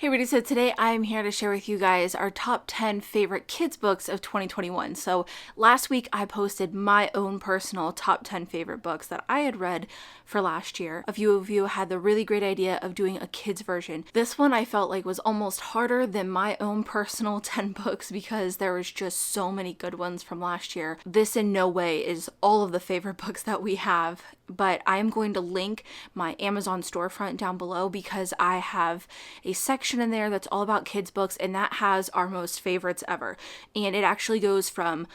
Hey everybody, so today I'm here to share with you guys our top 10 favorite kids books of 2021. So last week I posted my own personal top 10 favorite books that I had read for last year. A few of you had the really great idea of doing a kids version. This one I felt like was almost harder than my own personal 10 books because there was just so many good ones from last year. This in no way is all of the favorite books that we have, but I am going to link my Amazon storefront down below because I have a section in there that's all about kids books, and that has our most favorites ever. And it actually goes from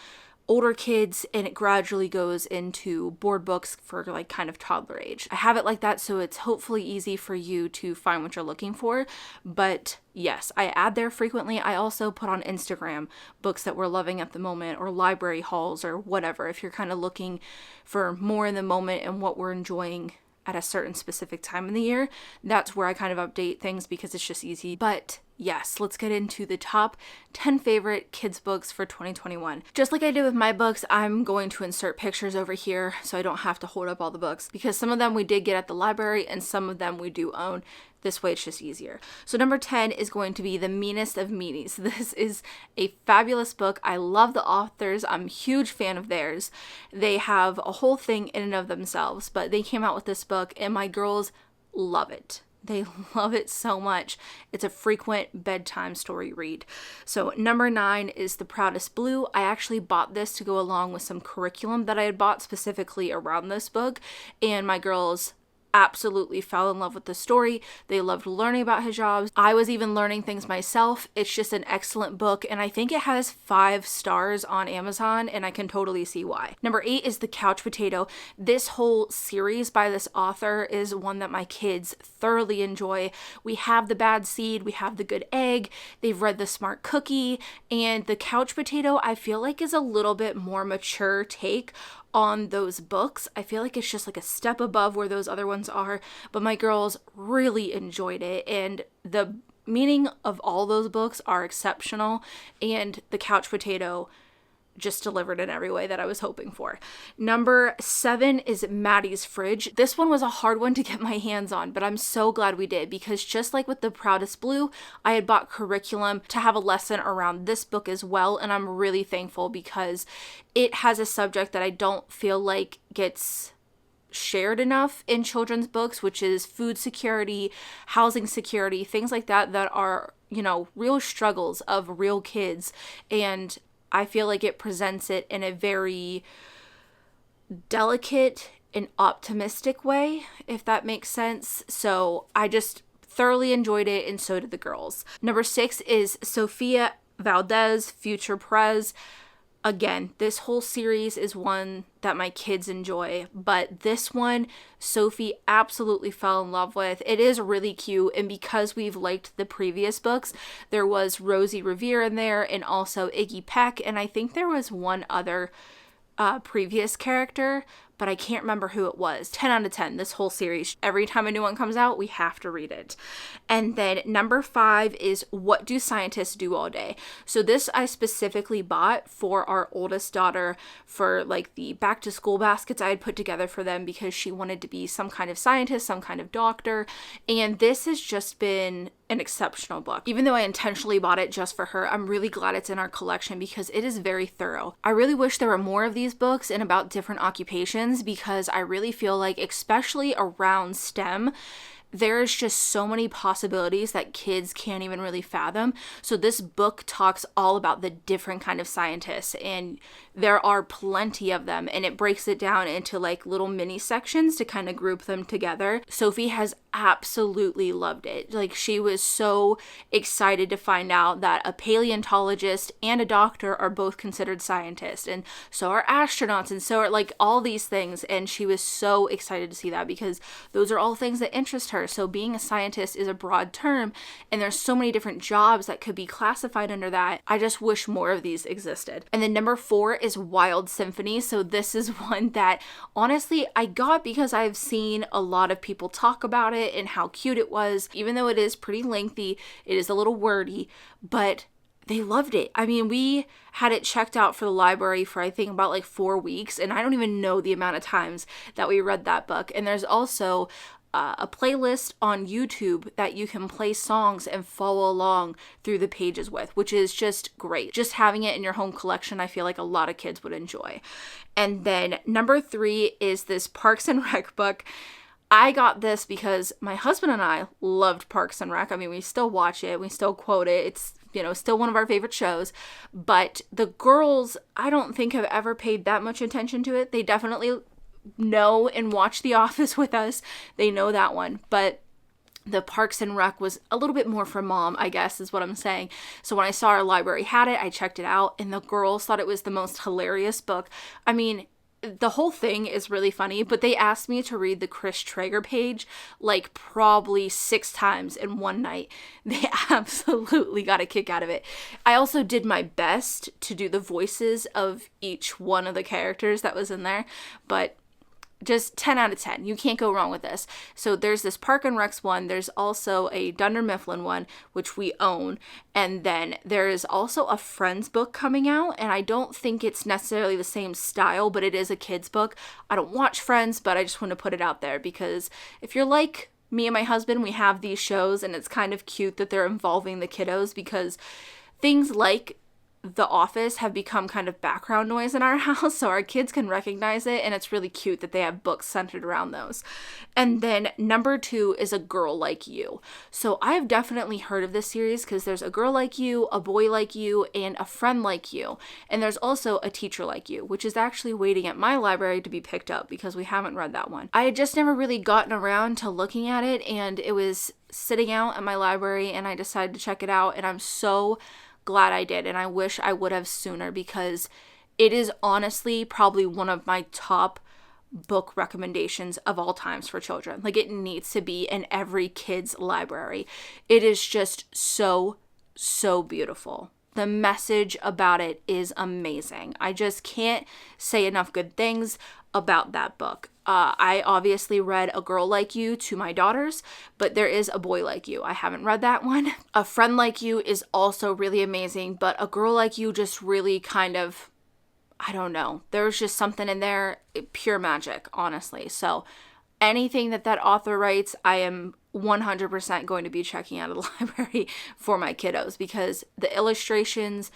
older kids and it gradually goes into board books for like kind of toddler age. I have it like that so it's hopefully easy for you to find what you're looking for. But yes, I add there frequently. I also put on Instagram books that we're loving at the moment, or library hauls, or whatever, if you're kind of looking for more in the moment and what we're enjoying at a certain specific time in the year. That's where I kind of update things because it's just easy. But yes, let's get into the top 10 favorite kids books for 2021. Just like I did with my books, I'm going to insert pictures over here so I don't have to hold up all the books, because some of them we did get at the library and some of them we do own. This way it's just easier. So number 10 is going to be The Meanest of Meanies. This is a fabulous book. I love the authors. I'm a huge fan of theirs. They have a whole thing in and of themselves, but they came out with this book and my girls love it. They love it so much. It's a frequent bedtime story read. So number 9 is The Proudest Blue. I actually bought this to go along with some curriculum that I had bought specifically around this book, and my girls absolutely fell in love with the story. They loved learning about hijabs. I was even learning things myself. It's just an excellent book, and I think it has 5 stars on Amazon, and I can totally see why. Number 8 is The Couch Potato. This whole series by this author is one that my kids thoroughly enjoy. We have The Bad Seed, we have The Good Egg, they've read The Smart Cookie, and The Couch Potato I feel like is a little bit more mature take on those books. I feel like it's just like a step above where those other ones are, but my girls really enjoyed it, and the meaning of all those books are exceptional, and The Couch Potato just delivered in every way that I was hoping for. Number 7 is Maddi's Fridge. This one was a hard one to get my hands on, but I'm so glad we did, because just like with The Proudest Blue, I had bought curriculum to have a lesson around this book as well, and I'm really thankful because it has a subject that I don't feel like gets shared enough in children's books, which is food security, housing security, things like that that are, real struggles of real kids, and I feel like it presents it in a very delicate and optimistic way, if that makes sense. So I just thoroughly enjoyed it, and so did the girls. Number 6 is Sofia, Valdez, future Prez. Again, this whole series is one that my kids enjoy, but this one, Sophie absolutely fell in love with. It is really cute, and because we've liked the previous books, there was Rosie Revere in there, and also Iggy Peck, and I think there was one other previous character, but I can't remember who it was. 10 out of 10, this whole series. Every time a new one comes out, we have to read it. And then number 5 is What Do Scientists Do All Day? So this I specifically bought for our oldest daughter for like the back to school baskets I had put together for them, because she wanted to be some kind of scientist, some kind of doctor. And this has just been an exceptional book. Even though I intentionally bought it just for her, I'm really glad it's in our collection because it is very thorough. I really wish there were more of these books and about different occupations, because I really feel like, especially around STEM, there's just so many possibilities that kids can't even really fathom. So this book talks all about the different kind of scientists, and there are plenty of them, and it breaks it down into like little mini sections to kind of group them together. Sophie has absolutely loved it. Like, she was so excited to find out that a paleontologist and a doctor are both considered scientists, and so are astronauts, and so are like all these things, and she was so excited to see that because those are all things that interest her. So being a scientist is a broad term, and there's so many different jobs that could be classified under that. I just wish more of these existed. And then number 4 is Wild Symphony. So this is one that honestly I got because I've seen a lot of people talk about it and how cute it was. Even though it is pretty lengthy, it is a little wordy, but they loved it. I mean, we had it checked out for the library for I think about like 4 weeks, and I don't even know the amount of times that we read that book. And there's also a playlist on YouTube that you can play songs and follow along through the pages with, which is just great. Just having it in your home collection, I feel like a lot of kids would enjoy. And then number 3 is this Parks and Rec book. I got this because my husband and I loved Parks and Rec. I mean, we still watch it. We still quote it. It's, still one of our favorite shows. But the girls, I don't think have ever paid that much attention to it. They definitely know and watch The Office with us. They know that one. But the Parks and Rec was a little bit more for mom, I guess is what I'm saying. So when I saw our library had it, I checked it out, and the girls thought it was the most hilarious book. I mean, the whole thing is really funny, but they asked me to read the Chris Traeger page like probably 6 times in one night. They absolutely got a kick out of it. I also did my best to do the voices of each one of the characters that was in there, but just 10 out of 10. You can't go wrong with this. So there's this Park and Recs one. There's also a Dunder Mifflin one, which we own. And then there is also a Friends book coming out. And I don't think it's necessarily the same style, but it is a kid's book. I don't watch Friends, but I just want to put it out there because if you're like me and my husband, we have these shows and it's kind of cute that they're involving the kiddos because things like The Office have become kind of background noise in our house, so our kids can recognize it, and it's really cute that they have books centered around those. And then number 2 is A Girl Like You. So I have definitely heard of this series because there's A Girl Like You, A Boy Like You, and A Friend Like You. And there's also A Teacher Like You, which is actually waiting at my library to be picked up because we haven't read that one. I had just never really gotten around to looking at it, and it was sitting out at my library, and I decided to check it out, and I'm so glad I did, and I wish I would have sooner because it is honestly probably one of my top book recommendations of all times for children. Like, it needs to be in every kid's library. It is just so beautiful. The message about it is amazing. I just can't say enough good things about that book. I obviously read A Girl Like You to my daughters, but there is A Boy Like You. I haven't read that one. A Friend Like You is also really amazing, but A Girl Like You just really kind of, I don't know. There's just something in there, pure magic, honestly. So anything that author writes, I am 100% going to be checking out of the library for my kiddos because the illustrations,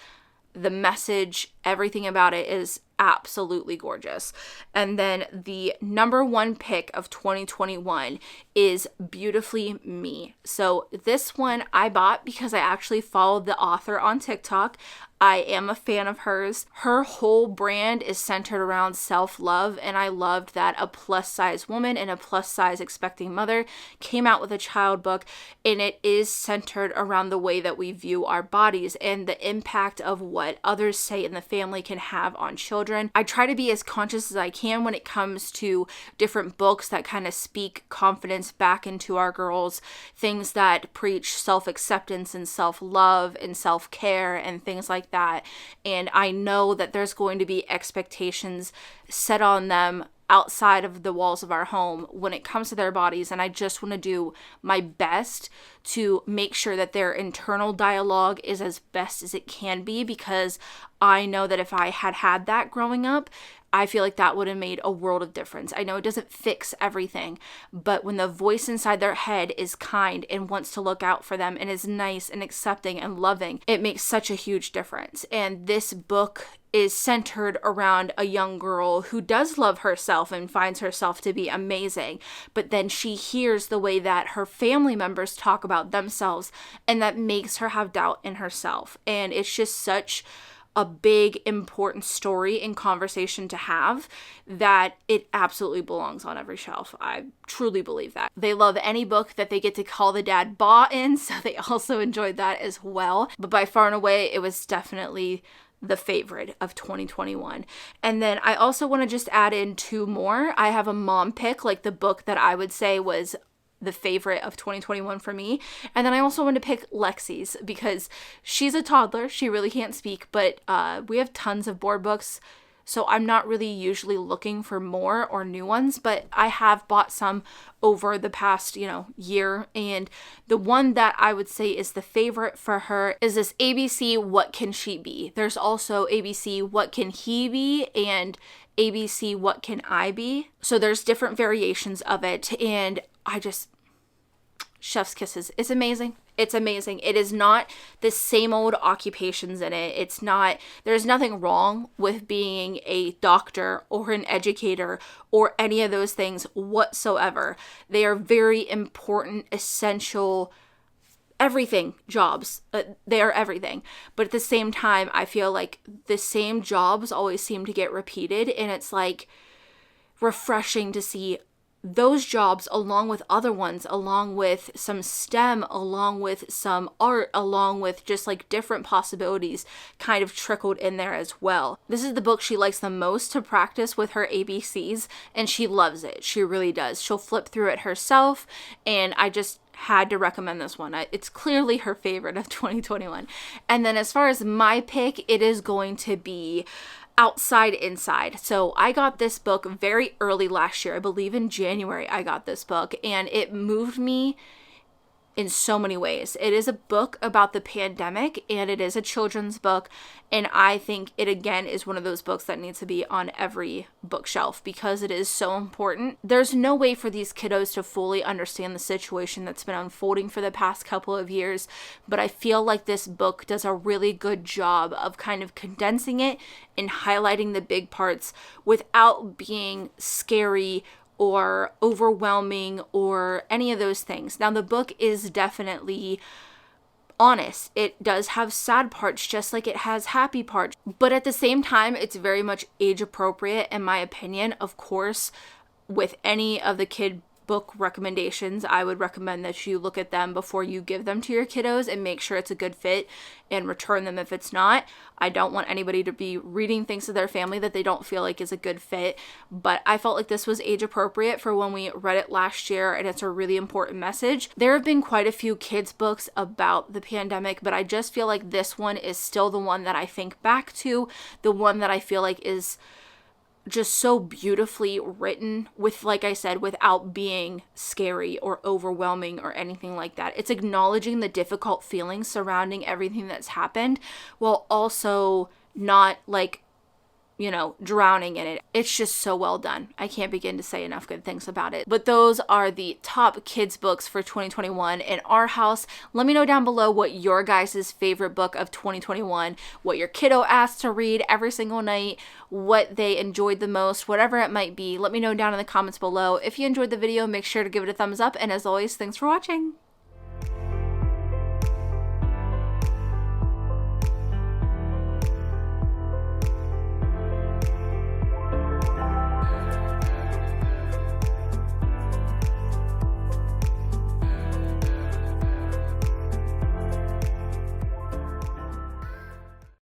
the message, everything about it is absolutely gorgeous. And then the number 1 pick of 2021 is Beautifully Me. So this one I bought because I actually followed the author on TikTok. I am a fan of hers. Her whole brand is centered around self-love, and I loved that a plus-size woman and a plus-size expecting mother came out with a child book, and it is centered around the way that we view our bodies and the impact of what others say in the family can have on children. I try to be as conscious as I can when it comes to different books that kind of speak confidence back into our girls, things that preach self-acceptance and self-love and self-care and things like that. And I know that there's going to be expectations set on them outside of the walls of our home when it comes to their bodies, and I just want to do my best to make sure that their internal dialogue is as best as it can be, because I know that if I had that growing up, I feel like that would have made a world of difference. I know it doesn't fix everything, but when the voice inside their head is kind and wants to look out for them and is nice and accepting and loving, it makes such a huge difference. And this book is centered around a young girl who does love herself and finds herself to be amazing, but then she hears the way that her family members talk about themselves, and that makes her have doubt in herself. And it's just such a big, important story and conversation to have that it absolutely belongs on every shelf. I truly believe that. They love any book that they get to call the dad Ba in, so they also enjoyed that as well. But by far and away, it was definitely the favorite of 2021. And then I also want to just add in 2 more. I have a mom pick, like the book that I would say was the favorite of 2021 for me. And then I also want to pick Lexi's because she's a toddler. She really can't speak, but we have tons of board books, so I'm not really usually looking for more or new ones, but I have bought some over the past, year. And the one that I would say is the favorite for her is this ABC What Can She Be? There's also ABC What Can He Be? And ABC What Can I Be? So there's different variations of it, and chef's kisses. It's amazing. It's amazing. It is not the same old occupations in it. There's nothing wrong with being a doctor or an educator or any of those things whatsoever. They are very important, essential, everything jobs. They are everything. But at the same time, I feel like the same jobs always seem to get repeated, and it's like refreshing to see those jobs along with other ones, along with some STEM, along with some art, along with just like different possibilities kind of trickled in there as well. This is the book she likes the most to practice with her ABCs, and she loves it. She really does. She'll flip through it herself, and I just had to recommend this one. It's clearly her favorite of 2021. And then as far as my pick, it is going to be Outside Inside. So I got this book very early last year. I believe in January I got this book, and it moved me in so many ways. It is a book about the pandemic, and it is a children's book, and I think it again is one of those books that needs to be on every bookshelf because it is so important. There's no way for these kiddos to fully understand the situation that's been unfolding for the past couple of years, but I feel like this book does a really good job of kind of condensing it and highlighting the big parts without being scary or overwhelming or any of those things. Now, the book is definitely honest. It does have sad parts just like it has happy parts, but at the same time, it's very much age appropriate in my opinion. Of course, with any of the kid book recommendations, I would recommend that you look at them before you give them to your kiddos and make sure it's a good fit and return them if it's not. I don't want anybody to be reading things to their family that they don't feel like is a good fit, but I felt like this was age appropriate for when we read it last year, and it's a really important message. There have been quite a few kids books about the pandemic, but I just feel like this one is still the one that I think back to, the one that I feel like is just so beautifully written with, like I said, without being scary or overwhelming or anything like that. It's acknowledging the difficult feelings surrounding everything that's happened while also not like, drowning in it. It's just so well done. I can't begin to say enough good things about it. But those are the top kids books for 2021 in our house. Let me know down below what your guys' favorite book of 2021, what your kiddo asked to read every single night, what they enjoyed the most, whatever it might be. Let me know down in the comments below. If you enjoyed the video, make sure to give it a thumbs up. And as always, thanks for watching.